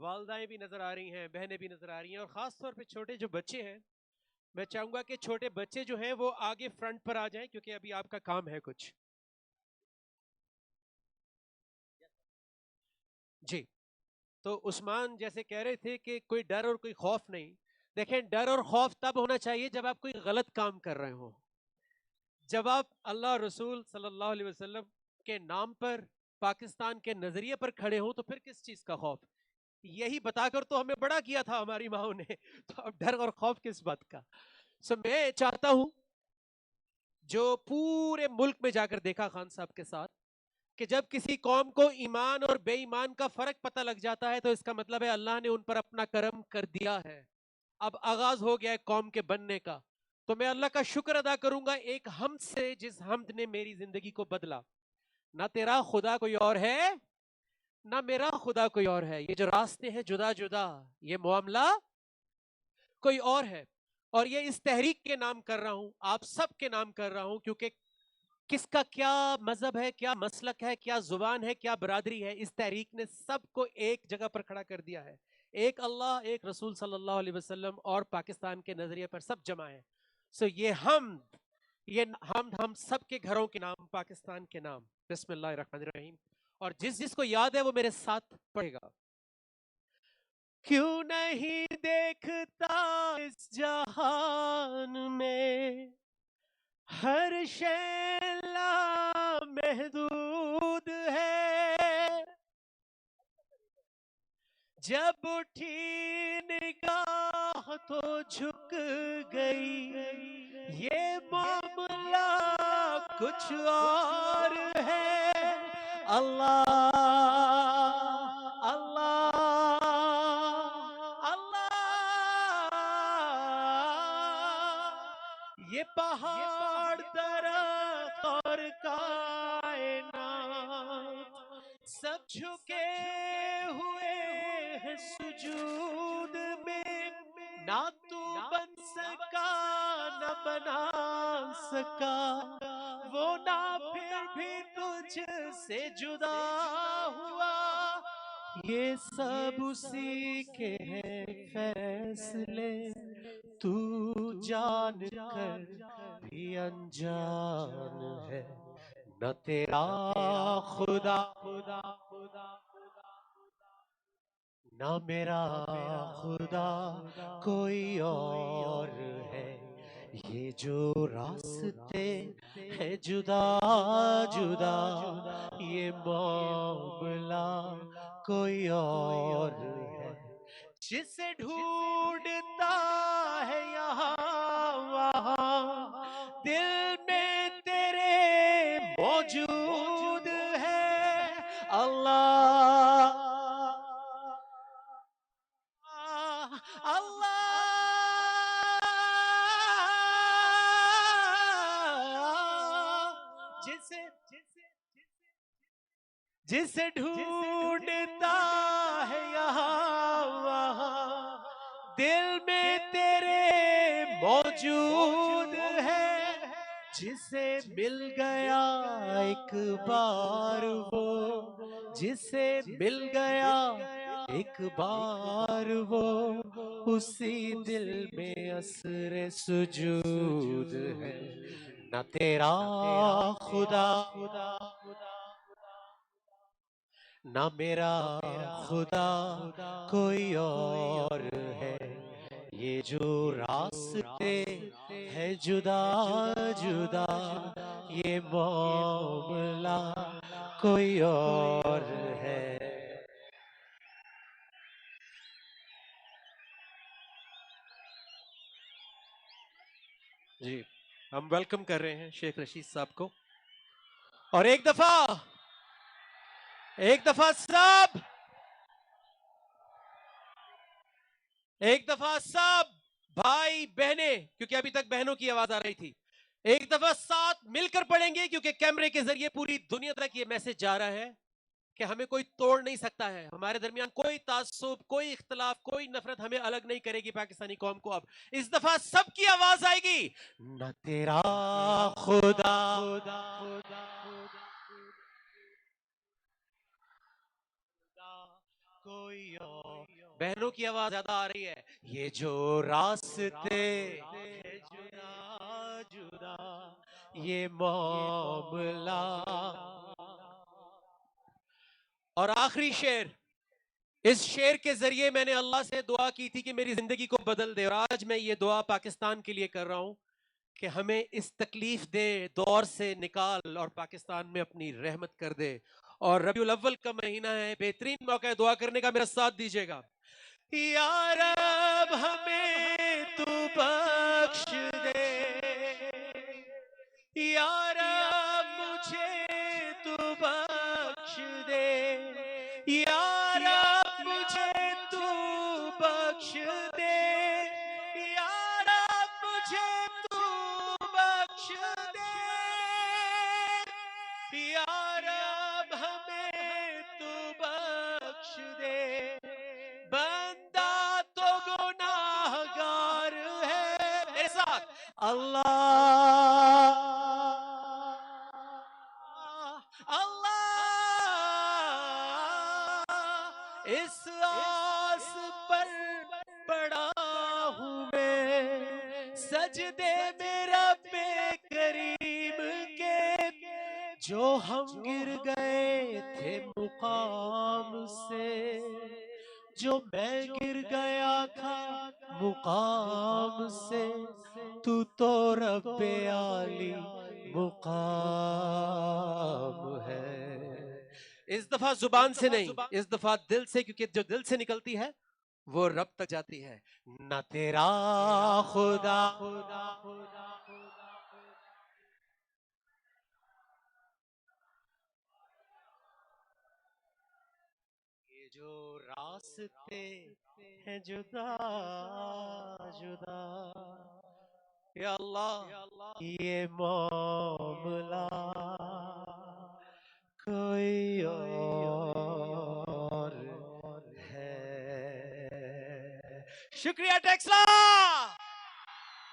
वालदाएं भी नजर आ रही हैं, बहनें भी नजर आ रही हैं, और खास तौर पे छोटे जो बच्चे हैं, मैं चाहूंगा कि छोटे बच्चे जो हैं वो आगे फ्रंट पर आ जाएं, क्योंकि अभी आपका काम है कुछ। जी। तो उस्मान जैसे कह रहे थे कि कोई डर और कोई खौफ नहीं। देखें, डर और खौफ तब होना चाहिए जब आप कोई गलत काम कर रहे हो। जब आप अल्लाह रसूल सल्लल्लाहु अलैहि वसल्लम के नाम पर, पाकिस्तान के नजरिए पर खड़े हो, तो फिर किस चीज का खौफ? यही बताकर तो हमें बड़ा किया था हमारी माओ ने, तो अब डर और खौफ किस बात का? मैं चाहता हूं, जो पूरे मुल्क में जाकर देखा खान साहब के साथ, कि जब किसी कौम को ईमान और बेईमान का फर्क पता लग जाता है, तो इसका मतलब है अल्लाह ने उन पर अपना करम कर दिया है। अब आगाज हो गया है कौम के बनने का। तो मैं अल्लाह का शुक्र अदा करूंगा एक हमद से, जिस हमद ने मेरी जिंदगी को बदला। ना तेरा खुदा कोई और है, ना मेरा खुदा कोई और है। ये जो रास्ते हैं जुदा जुदा, ये मामला कोई और है। और ये इस तहरीक के नाम कर रहा हूं, आप सब के नाम कर रहा हूं, क्योंकि किसका क्या मजहब है, क्या मसलक है, क्या जुबान है, क्या बरादरी है, इस तहरीक ने सबको एक जगह पर खड़ा कर दिया है। एक अल्लाह, एक रसूल सल्लल्लाहु अलैहि वसल्लम, और पाकिस्तान के नजरिए पर सब जमा है। हम सबके घरों के नाम, पाकिस्तान के नाम, बिस्मिल्लाहिर्रहमानिर्रहीम। और जिस जिसको याद है वो मेरे साथ पढ़ेगा। क्यों नहीं देखता इस जहान में हर शैला महदूद है, जब उठी निगाह तो झुक गई, ये मामला कुछ और है। अल्लाह अल्लाह अल्लाह, ये पहाड़ दरख्त और कायनात सब झुके हुए हैं सुजूद में। ना तू बन सका, न बना सका, वो ना फिर भी तुझ से जुदा हुआ। ये सब उसी के हैं फैसले, तू जान कर भी अनजान है। न तेरा खुदा ना मेरा खुदा कोई और है। ये जो रास्ते है जुदा जुदा, ये मामला कोई और है। जिसे ढूंढता है यहाँ वहाँ, दिल में तेरे मौजूद है। अल्लाह अल्लाह, जिसे जिसे ढूंढता है यहाँ वहाँ, दिल में तेरे मौजूद है। जिसे मिल गया एक बार वो, जिसे मिल गया एक बार वो, उसी दिल में असरे सुजूद है। न तेरा खुदा ना मेरा खुदा कोई और है। ये जो रास्ते है जुदा जुदा, ये मामला कोई और है। जी, हम वेलकम कर रहे हैं शेख रशीद साहब को। और एक दफा सब, एक दफा सब भाई बहने, क्योंकि अभी तक बहनों की आवाज आ रही थी, एक दफा साथ मिलकर पढ़ेंगे, क्योंकि कैमरे के जरिए पूरी दुनिया तक ये मैसेज जा रहा है कि हमें कोई तोड़ नहीं सकता है। हमारे दरमियान कोई तासुब, कोई इख्तलाफ, कोई नफरत हमें अलग नहीं करेगी पाकिस्तानी कौम को। अब इस दफा सबकी आवाज आएगी। न तेरा खुदा कोई और बहनों की आवाज ज्यादा आ रही है। ये जो रास्ते हैं जुदा जुदा ये मामला। और आखिरी शेर, इस शेर के जरिए मैंने अल्लाह से दुआ की थी कि मेरी जिंदगी को बदल दे, और आज मैं ये दुआ पाकिस्तान के लिए कर रहा हूं कि हमें इस तकलीफ दे दौर से निकाल और पाकिस्तान में अपनी रहमत कर दे। और रबीउल अव्वल का महीना है, बेहतरीन मौका है दुआ करने का, मेरा साथ दीजिएगा। या रब हमें तू बख्श दे, या रब मुझे तू बख्श दे, या रब मुझे तू बख्श दे, या रब मुझे तू बख्श दे, या रब हमें तू बख्श दे। बंदा तो गुनाहगार है, मेरे साथ अल्लाह अल्लाह इस आस पर पड़ा हूँ मैं, सजदे मेरा बेकरीम के, जो हम गिर गए थे मुकाम से, जो मैं गिर गया था मुकाम से, तू तो रब्बे आली मुकाम है। इस दफा जुबान से नहीं, इस दफा दिल से, क्योंकि जो दिल से निकलती है वो रब तक जाती है। ना तेरा खुदा खुदा खुदा ये जो रास्ते हैं जुदा जुदा, या अल्लाह ये मामला कोई और है। शुक्रिया टेक्सला।